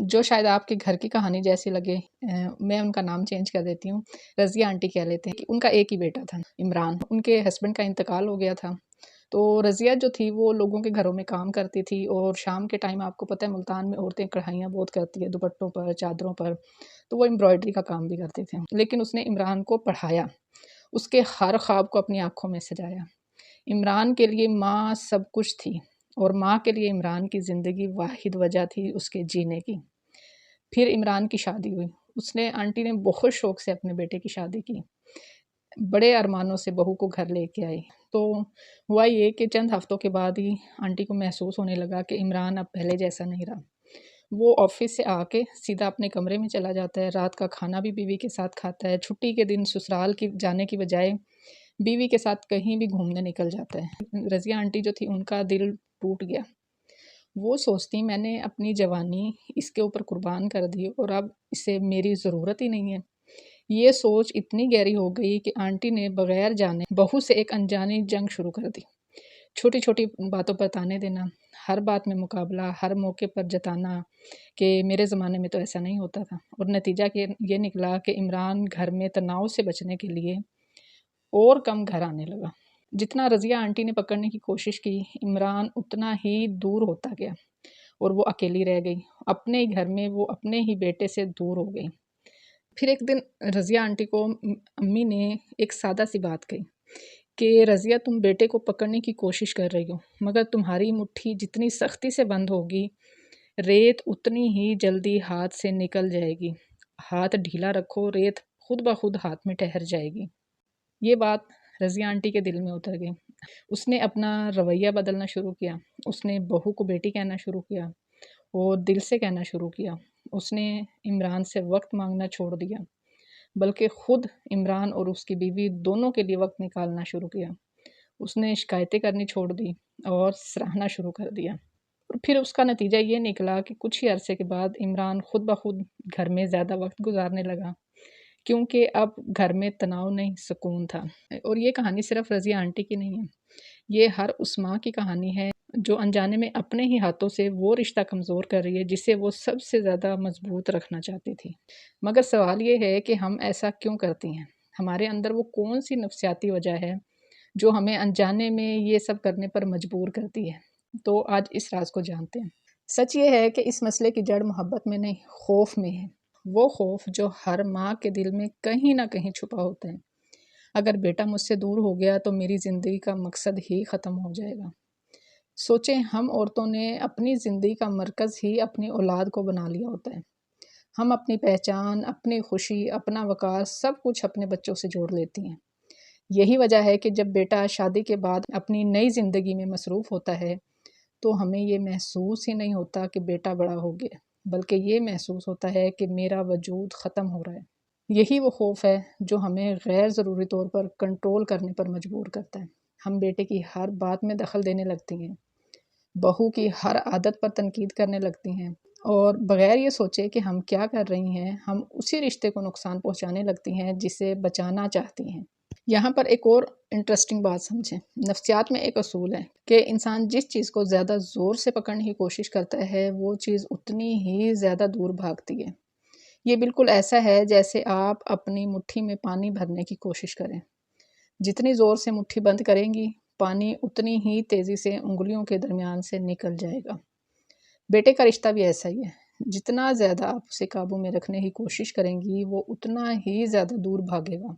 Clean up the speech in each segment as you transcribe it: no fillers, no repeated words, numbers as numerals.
جو شاید آپ کے گھر کی کہانی جیسی لگے، میں ان کا نام چینج کر دیتی ہوں، رضیہ آنٹی کہہ لیتے ہیں کہ ان کا ایک ہی بیٹا تھا عمران، ان کے ہسبینڈ کا انتقال ہو گیا تھا۔ تو رضیہ جو تھی وہ لوگوں کے گھروں میں کام کرتی تھی، اور شام کے ٹائم آپ کو پتہ ہے ملتان میں عورتیں کڑھائیاں بہت کرتی ہے دوپٹوں پر، چادروں پر، تو وہ امبرائڈری کا کام بھی کرتے تھے۔ لیکن اس نے عمران کو پڑھایا، اس کے ہر خواب کو اپنی آنکھوں میں سجایا۔ عمران کے لیے ماں سب کچھ تھی، اور ماں کے لیے عمران کی زندگی واحد وجہ تھی اس کے جینے کی۔ پھر عمران کی شادی ہوئی، اس نے آنٹی نے بہت شوق سے اپنے بیٹے کی شادی کی، بڑے ارمانوں سے بہو کو گھر لے کے آئی۔ تو ہوا یہ کہ چند ہفتوں کے بعد ہی آنٹی کو محسوس ہونے لگا کہ عمران اب پہلے جیسا نہیں رہا۔ وہ آفس سے آ کے سیدھا اپنے کمرے میں چلا جاتا ہے، رات کا کھانا بھی بیوی کے ساتھ کھاتا ہے، چھٹی کے دن سسرال کی جانے کی بجائے بیوی کے ساتھ کہیں بھی گھومنے نکل جاتا ہے۔ رضیہ آنٹی جو تھی ان کا دل ٹوٹ گیا، وہ سوچتی میں نے اپنی جوانی اس کے اوپر قربان کر دی اور اب اسے میری ضرورت ہی نہیں ہے۔ یہ سوچ اتنی گہری ہو گئی کہ آنٹی نے بغیر جانے بہو سے ایک انجانی جنگ شروع کر دی۔ چھوٹی چھوٹی باتوں پر تانے دینا، ہر بات میں مقابلہ، ہر موقع پر جتانا کہ میرے زمانے میں تو ایسا نہیں ہوتا تھا، اور نتیجہ یہ نکلا کہ عمران گھر میں تناؤ سے بچنے کے لیے اور کم گھر آنے لگا۔ جتنا رضیہ آنٹی نے پکڑنے کی کوشش کی، عمران اتنا ہی دور ہوتا گیا، اور وہ اکیلی رہ گئی۔ اپنے ہی گھر میں وہ اپنے ہی بیٹے سے دور ہو گئی۔ پھر ایک دن رضیہ آنٹی کو امی نے ایک سادہ سی بات کہی کہ رضیہ تم بیٹے کو پکڑنے کی کوشش کر رہی ہو، مگر تمہاری مٹھی جتنی سختی سے بند ہوگی، ریت اتنی ہی جلدی ہاتھ سے نکل جائے گی۔ ہاتھ ڈھیلا رکھو، ریت خود بخود ہاتھ میں ٹھہر جائے گی۔ یہ بات رضیہ آنٹی کے دل میں اتر گئی۔ اس نے اپنا رویہ بدلنا شروع کیا، اس نے بہو کو بیٹی کہنا شروع کیا اور دل سے کہنا شروع کیا۔ اس نے عمران سے وقت مانگنا چھوڑ دیا، بلکہ خود عمران اور اس کی بیوی دونوں کے لیے وقت نکالنا شروع کیا۔ اس نے شکایتیں کرنی چھوڑ دی اور سراہنا شروع کر دیا، اور پھر اس کا نتیجہ یہ نکلا کہ کچھ ہی عرصے کے بعد عمران خود بخود گھر میں زیادہ وقت گزارنے لگا، کیونکہ اب گھر میں تناؤ نہیں، سکون تھا۔ اور یہ کہانی صرف رضیہ آنٹی کی نہیں ہے، یہ ہر اس ماں کی کہانی ہے جو انجانے میں اپنے ہی ہاتھوں سے وہ رشتہ کمزور کر رہی ہے جسے وہ سب سے زیادہ مضبوط رکھنا چاہتی تھی۔ مگر سوال یہ ہے کہ ہم ایسا کیوں کرتی ہیں؟ ہمارے اندر وہ کون سی نفسیاتی وجہ ہے جو ہمیں انجانے میں یہ سب کرنے پر مجبور کرتی ہے؟ تو آج اس راز کو جانتے ہیں۔ سچ یہ ہے کہ اس مسئلے کی جڑ محبت میں نہیں، خوف میں ہے۔ وہ خوف جو ہر ماں کے دل میں کہیں نہ کہیں چھپا ہوتا ہے۔ اگر بیٹا مجھ سے دور ہو گیا تو میری زندگی کا مقصد ہی ختم ہو جائے گا۔ سوچیں، ہم عورتوں نے اپنی زندگی کا مرکز ہی اپنی اولاد کو بنا لیا ہوتا ہے۔ ہم اپنی پہچان، اپنی خوشی، اپنا وقار سب کچھ اپنے بچوں سے جوڑ لیتی ہیں۔ یہی وجہ ہے کہ جب بیٹا شادی کے بعد اپنی نئی زندگی میں مصروف ہوتا ہے تو ہمیں یہ محسوس ہی نہیں ہوتا کہ بیٹا بڑا ہو گیا، بلکہ یہ محسوس ہوتا ہے کہ میرا وجود ختم ہو رہا ہے۔ یہی وہ خوف ہے جو ہمیں غیر ضروری طور پر کنٹرول کرنے پر مجبور کرتا ہے۔ ہم بیٹے کی ہر بات میں دخل دینے لگتی ہیں، بہو کی ہر عادت پر تنقید کرنے لگتی ہیں، اور بغیر یہ سوچے کہ ہم کیا کر رہی ہیں ہم اسی رشتے کو نقصان پہنچانے لگتی ہیں جسے بچانا چاہتی ہیں۔ یہاں پر ایک اور انٹرسٹنگ بات سمجھیں۔ نفسیات میں ایک اصول ہے کہ انسان جس چیز کو زیادہ زور سے پکڑنے کی کوشش کرتا ہے وہ چیز اتنی ہی زیادہ دور بھاگتی ہے۔ یہ بالکل ایسا ہے جیسے آپ اپنی مٹھی میں پانی بھرنے کی کوشش کریں۔ جتنی زور سے مٹھی بند کریں گی، پانی اتنی ہی تیزی سے انگلیوں کے درمیان سے نکل جائے گا۔ بیٹے کا رشتہ بھی ایسا ہی ہے، جتنا زیادہ آپ اسے قابو میں رکھنے کی کوشش کریں گی وہ اتنا ہی زیادہ دور بھاگے گا،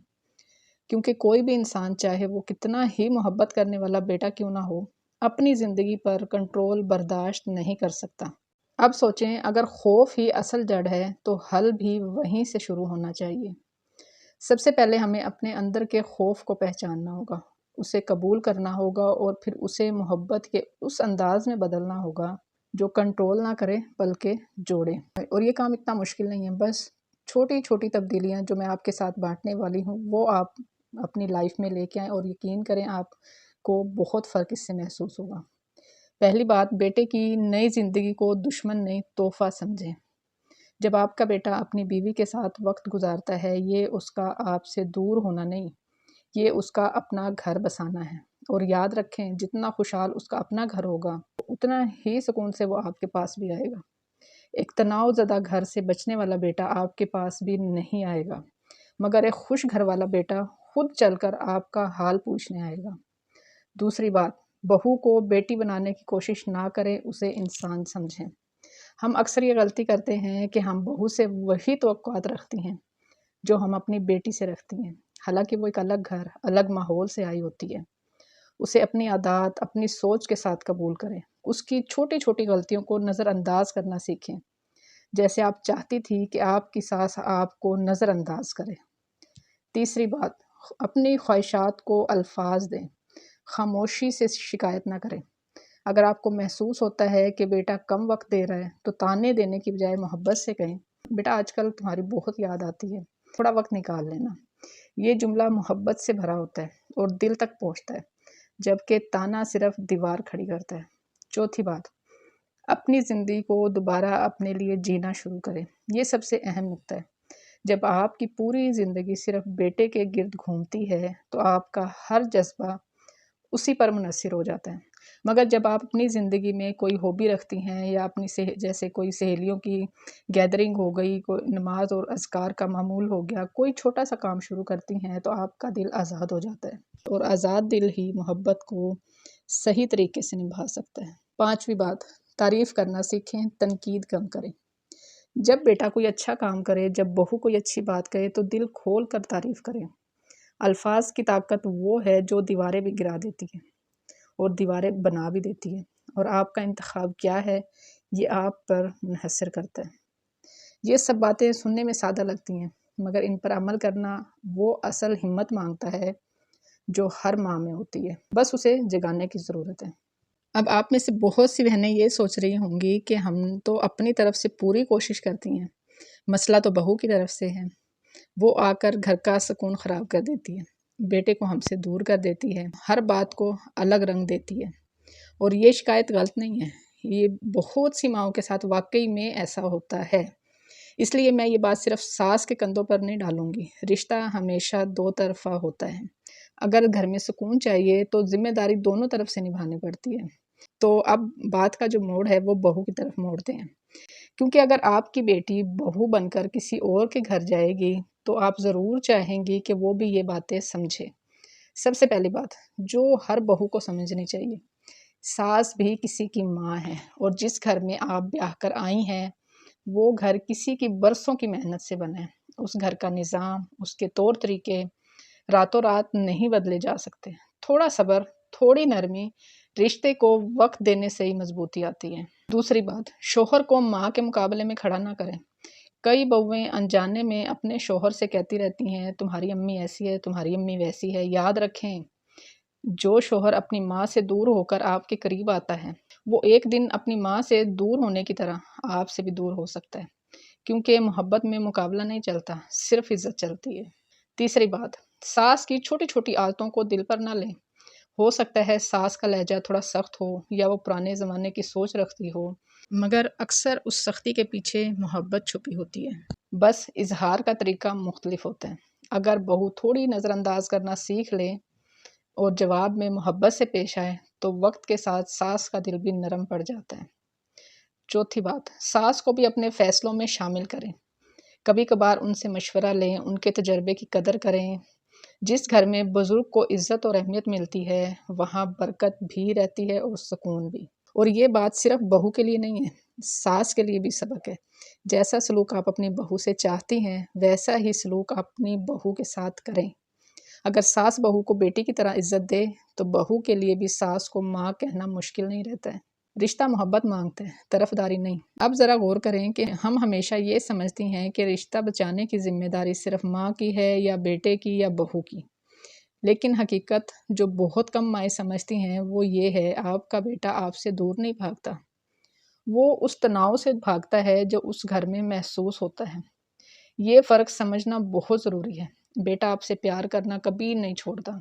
کیونکہ کوئی بھی انسان چاہے وہ کتنا ہی محبت کرنے والا بیٹا کیوں نہ ہو، اپنی زندگی پر کنٹرول برداشت نہیں کر سکتا۔ اب سوچیں، اگر خوف ہی اصل جڑ ہے تو حل بھی وہیں سے شروع ہونا چاہیے۔ سب سے پہلے ہمیں اپنے اندر کے خوف کو پہچاننا ہوگا، اسے قبول کرنا ہوگا، اور پھر اسے محبت کے اس انداز میں بدلنا ہوگا جو کنٹرول نہ کرے بلکہ جوڑے۔ اور یہ کام اتنا مشکل نہیں ہے، بس چھوٹی چھوٹی تبدیلیاں جو میں آپ کے ساتھ بانٹنے والی ہوں وہ آپ اپنی لائف میں لے کے آئیں، اور یقین کریں آپ کو بہت فرق اس سے محسوس ہوگا۔ پہلی بات، بیٹے کی نئی زندگی کو دشمن نہیں، تحفہ سمجھیں۔ جب آپ کا بیٹا اپنی بیوی کے ساتھ وقت گزارتا ہے، یہ اس کا آپ سے دور ہونا نہیں، یہ اس کا اپنا گھر بسانا ہے۔ اور یاد رکھیں، جتنا خوشحال اس کا اپنا گھر ہوگا اتنا ہی سکون سے وہ آپ کے پاس بھی آئے گا۔ ایک تناؤ زدہ گھر سے بچنے والا بیٹا آپ کے پاس بھی نہیں آئے گا، مگر ایک خوش گھر والا بیٹا خود چل کر آپ کا حال پوچھنے آئے گا۔ دوسری بات، بہو کو بیٹی بنانے کی کوشش نہ کریں، اسے انسان سمجھیں۔ ہم اکثر یہ غلطی کرتے ہیں کہ ہم بہو سے وہی توقعات رکھتی ہیں جو ہم اپنی بیٹی سے رکھتی ہیں، حالانکہ وہ ایک الگ گھر، الگ ماحول سے آئی ہوتی ہے۔ اسے اپنی عادات، اپنی سوچ کے ساتھ قبول کریں، اس کی چھوٹی چھوٹی غلطیوں کو نظر انداز کرنا سیکھیں، جیسے آپ چاہتی تھی کہ آپ کی ساس آپ کو نظر انداز کرے۔ تیسری بات، اپنی خواہشات کو الفاظ دیں، خاموشی سے شکایت نہ کریں۔ اگر آپ کو محسوس ہوتا ہے کہ بیٹا کم وقت دے رہا ہے تو طعنے دینے کی بجائے محبت سے کہیں، بیٹا آج کل تمہاری بہت یاد آتی ہے، تھوڑا وقت نکال لینا۔ یہ جملہ محبت سے بھرا ہوتا ہے اور دل تک پہنچتا ہے، جبکہ طعنہ صرف دیوار کھڑی کرتا ہے۔ چوتھی بات، اپنی زندگی کو دوبارہ اپنے لیے جینا شروع کریں۔ یہ سب سے اہم نقطہ ہے۔ جب آپ کی پوری زندگی صرف بیٹے کے گرد گھومتی ہے تو آپ کا ہر جذبہ اسی پر منحصر ہو جاتا ہے، مگر جب آپ اپنی زندگی میں کوئی ہابی رکھتی ہیں یا اپنی جیسے کوئی سہیلیوں کی گیدرنگ ہو گئی، کوئی نماز اور اذکار کا معمول ہو گیا، کوئی چھوٹا سا کام شروع کرتی ہیں تو آپ کا دل آزاد ہو جاتا ہے، اور آزاد دل ہی محبت کو صحیح طریقے سے نبھا سکتا ہے۔ پانچویں بات، تعریف کرنا سیکھیں، تنقید کم کریں۔ جب بیٹا کوئی اچھا کام کرے، جب بہو کوئی اچھی بات کہے تو دل کھول کر تعریف کریں۔ الفاظ کی طاقت وہ ہے جو دیواریں بھی گرا دیتی ہے اور دیواریں بنا بھی دیتی ہے، اور آپ کا انتخاب کیا ہے یہ آپ پر منحصر کرتا ہے۔ یہ سب باتیں سننے میں سادہ لگتی ہیں، مگر ان پر عمل کرنا وہ اصل ہمت مانگتا ہے جو ہر ماں میں ہوتی ہے، بس اسے جگانے کی ضرورت ہے۔ اب آپ میں سے بہت سی بہنیں یہ سوچ رہی ہوں گی کہ ہم تو اپنی طرف سے پوری کوشش کرتی ہیں، مسئلہ تو بہو کی طرف سے ہے، وہ آ کر گھر کا سکون خراب کر دیتی ہے، بیٹے کو ہم سے دور کر دیتی ہے، ہر بات کو الگ رنگ دیتی ہے۔ اور یہ شکایت غلط نہیں ہے، یہ بہت سی ماؤں کے ساتھ واقعی میں ایسا ہوتا ہے۔ اس لیے میں یہ بات صرف ساس کے کندھوں پر نہیں ڈالوں گی۔ رشتہ ہمیشہ دو طرفہ ہوتا ہے۔ اگر گھر میں سکون چاہیے تو ذمہ داری دونوں طرف سے نبھانی پڑتی ہے۔ تو اب بات کا جو موڑ ہے وہ بہو کی طرف موڑتے ہیں، کیونکہ اگر آپ کی بیٹی بہو بن کر کسی اور کے گھر جائے گی تو آپ ضرور چاہیں گی کہ وہ بھی یہ باتیں سمجھے۔ سب سے پہلی بات جو ہر بہو کو سمجھنی چاہیے، ساس بھی کسی کی ماں ہے، اور جس گھر میں آپ بیاہ کر آئی ہیں وہ گھر کسی کی برسوں کی محنت سے بنا ہے۔ اس گھر کا نظام، اس کے طور طریقے راتوں رات نہیں بدلے جا سکتے۔ تھوڑا صبر، تھوڑی نرمی، رشتے کو وقت دینے سے ہی مضبوطی آتی ہے۔ دوسری بات، شوہر کو ماں کے مقابلے میں کھڑا نہ کریں۔ کئی بہویں انجانے میں اپنے شوہر سے کہتی رہتی ہیں تمہاری امی ایسی ہے، تمہاری امی ویسی ہے۔ یاد رکھیں، جو شوہر اپنی ماں سے دور ہو کر آپ کے قریب آتا ہے وہ ایک دن اپنی ماں سے دور ہونے کی طرح آپ سے بھی دور ہو سکتا ہے، کیونکہ محبت میں مقابلہ نہیں چلتا، صرف عزت چلتی ہے۔ تیسری بات، ساس کی چھوٹی چھوٹی عادتوں کو دل پر نہ لیں۔ ہو سکتا ہے ساس کا لہجہ تھوڑا سخت ہو یا وہ پرانے زمانے کی سوچ رکھتی ہو، مگر اکثر اس سختی کے پیچھے محبت چھپی ہوتی ہے، بس اظہار کا طریقہ مختلف ہوتا ہے۔ اگر بہو تھوڑی نظر انداز کرنا سیکھ لے اور جواب میں محبت سے پیش آئے تو وقت کے ساتھ ساس کا دل بھی نرم پڑ جاتا ہے۔ چوتھی بات، ساس کو بھی اپنے فیصلوں میں شامل کریں۔ کبھی کبھار ان سے مشورہ لیں، ان کے تجربے کی قدر کریں۔ جس گھر میں بزرگ کو عزت اور اہمیت ملتی ہے وہاں برکت بھی رہتی ہے اور سکون بھی۔ اور یہ بات صرف بہو کے لیے نہیں ہے، ساس کے لیے بھی سبق ہے۔ جیسا سلوک آپ اپنی بہو سے چاہتی ہیں ویسا ہی سلوک اپنی بہو کے ساتھ کریں۔ اگر ساس بہو کو بیٹی کی طرح عزت دے تو بہو کے لیے بھی ساس کو ماں کہنا مشکل نہیں رہتا ہے۔ رشتہ محبت مانگتا ہے، طرفداری نہیں۔ اب ذرا غور کریں کہ ہم ہمیشہ یہ سمجھتی ہیں کہ رشتہ بچانے کی ذمہ داری صرف ماں کی ہے یا بیٹے کی یا بہو کی، لیکن حقیقت جو بہت کم مائیں سمجھتی ہیں وہ یہ ہے آپ کا بیٹا آپ سے دور نہیں بھاگتا، وہ اس تناؤ سے بھاگتا ہے جو اس گھر میں محسوس ہوتا ہے۔ یہ فرق سمجھنا بہت ضروری ہے۔ بیٹا آپ سے پیار کرنا کبھی نہیں چھوڑتا،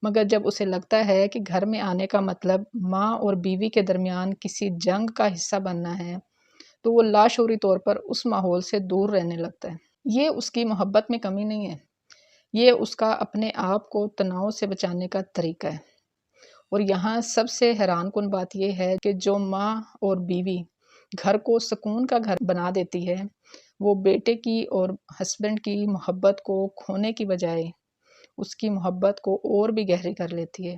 مگر جب اسے لگتا ہے کہ گھر میں آنے کا مطلب ماں اور بیوی کے درمیان کسی جنگ کا حصہ بننا ہے تو وہ لاشعوری طور پر اس ماحول سے دور رہنے لگتا ہے۔ یہ اس کی محبت میں کمی نہیں ہے، یہ اس کا اپنے آپ کو تناؤ سے بچانے کا طریقہ ہے۔ اور یہاں سب سے حیران کن بات یہ ہے کہ جو ماں اور بیوی گھر کو سکون کا گھر بنا دیتی ہے، وہ بیٹے کی اور ہسبینڈ کی محبت کو کھونے کی بجائے اس کی محبت کو اور بھی گہری کر لیتی ہے،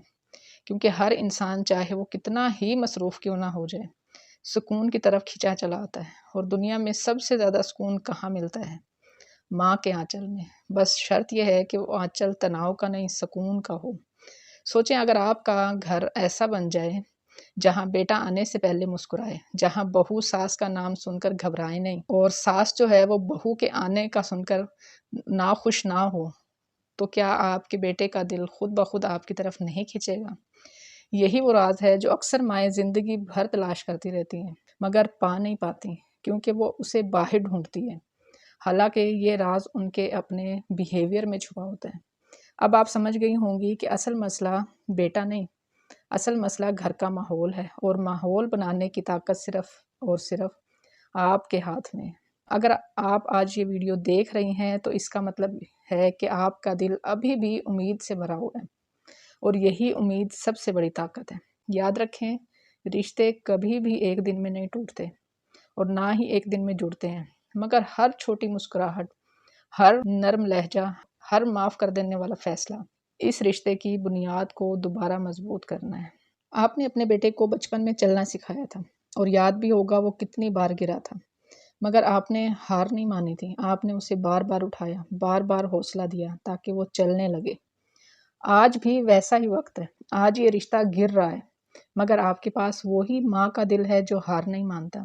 کیونکہ ہر انسان چاہے وہ کتنا ہی مصروف کیوں نہ ہو جائے، سکون کی طرف کھینچا چلا آتا ہے۔ اور دنیا میں سب سے زیادہ سکون کہاں ملتا ہے؟ ماں کے آنچل میں۔ بس شرط یہ ہے کہ وہ آنچل تناؤ کا نہیں، سکون کا ہو۔ سوچیں اگر آپ کا گھر ایسا بن جائے جہاں بیٹا آنے سے پہلے مسکرائے، جہاں بہو ساس کا نام سن کر گھبرائے نہیں، اور ساس جو ہے وہ بہو کے آنے کا سن کر ناخوش نہ ہو، تو کیا آپ کے بیٹے کا دل خود بخود آپ کی طرف نہیں کھینچے گا؟ یہی وہ راز ہے جو اکثر مائیں زندگی بھر تلاش کرتی رہتی ہیں مگر پا نہیں پاتی، کیونکہ وہ اسے باہر ڈھونڈتی ہے، حالانکہ یہ راز ان کے اپنے بیہیویئر میں چھپا ہوتا ہے۔ اب آپ سمجھ گئی ہوں گی کہ اصل مسئلہ بیٹا نہیں، اصل مسئلہ گھر کا ماحول ہے، اور ماحول بنانے کی طاقت صرف اور صرف آپ کے ہاتھ میں۔ اگر آپ آج یہ ویڈیو دیکھ رہی ہیں تو اس کا مطلب ہے کہ آپ کا دل ابھی بھی امید سے بھرا ہوا ہے، اور یہی امید سب سے بڑی طاقت ہے۔ یاد رکھیں، رشتے کبھی بھی ایک دن میں نہیں ٹوٹتے، اور نہ ہی ایک دن میں جڑتے ہیں، مگر ہر چھوٹی مسکراہٹ، ہر نرم لہجہ، ہر معاف کر دینے والا فیصلہ اس رشتے کی بنیاد کو دوبارہ مضبوط کرنا ہے۔ آپ نے اپنے بیٹے کو بچپن میں چلنا سکھایا تھا، اور یاد بھی ہوگا وہ کتنی بار گرا تھا، مگر آپ نے ہار نہیں مانی تھی، آپ نے اسے بار بار اٹھایا، بار بار حوصلہ دیا تاکہ وہ چلنے لگے۔ آج بھی ویسا ہی وقت ہے، آج یہ رشتہ گر رہا ہے، مگر آپ کے پاس وہی ماں کا دل ہے جو ہار نہیں مانتا۔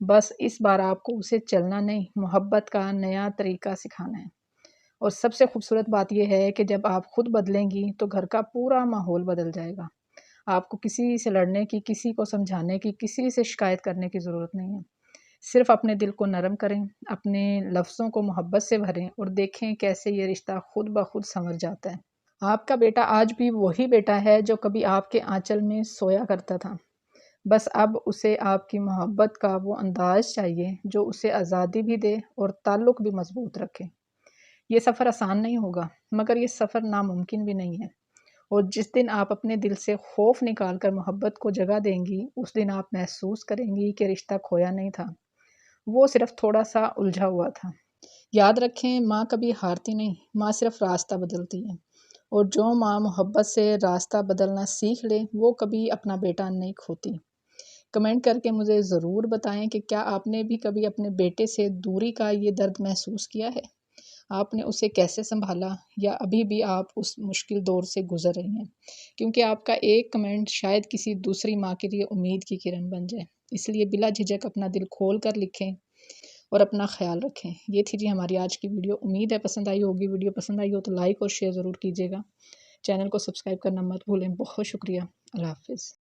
بس اس بار آپ کو اسے چلنا نہیں، محبت کا نیا طریقہ سکھانا ہے۔ اور سب سے خوبصورت بات یہ ہے کہ جب آپ خود بدلیں گی تو گھر کا پورا ماحول بدل جائے گا۔ آپ کو کسی سے لڑنے کی، کسی کو سمجھانے کی، کسی سے شکایت کرنے کی ضرورت نہیں ہے۔ صرف اپنے دل کو نرم کریں، اپنے لفظوں کو محبت سے بھریں، اور دیکھیں کیسے یہ رشتہ خود بخود سنور جاتا ہے۔ آپ کا بیٹا آج بھی وہی بیٹا ہے جو کبھی آپ کے آنچل میں سویا کرتا تھا، بس اب اسے آپ کی محبت کا وہ انداز چاہیے جو اسے آزادی بھی دے اور تعلق بھی مضبوط رکھے۔ یہ سفر آسان نہیں ہوگا، مگر یہ سفر ناممکن بھی نہیں ہے، اور جس دن آپ اپنے دل سے خوف نکال کر محبت کو جگہ دیں گی، اس دن آپ محسوس کریں گی کہ رشتہ کھویا نہیں تھا، وہ صرف تھوڑا سا الجھا ہوا تھا۔ یاد رکھیں، ماں کبھی ہارتی نہیں، ماں صرف راستہ بدلتی ہے، اور جو ماں محبت سے راستہ بدلنا سیکھ لے وہ کبھی اپنا بیٹا نہیں کھوتی۔ کمنٹ کر کے مجھے ضرور بتائیں کہ کیا آپ نے بھی کبھی اپنے بیٹے سے دوری کا یہ درد محسوس کیا ہے؟ آپ نے اسے کیسے سنبھالا، یا ابھی بھی آپ اس مشکل دور سے گزر رہی ہیں؟ کیونکہ آپ کا ایک کمنٹ شاید کسی دوسری ماں کے لیے امید کی کرن بن جائے، اس لیے بلا جھجک اپنا دل کھول کر لکھیں اور اپنا خیال رکھیں۔ یہ تھی جی ہماری آج کی ویڈیو، امید ہے پسند آئی ہوگی۔ ویڈیو پسند آئی ہو تو لائک اور شیئر ضرور کیجیے گا، چینل کو سبسکرائب کرنا مت بھولیں۔ بہت شکریہ، اللہ حافظ۔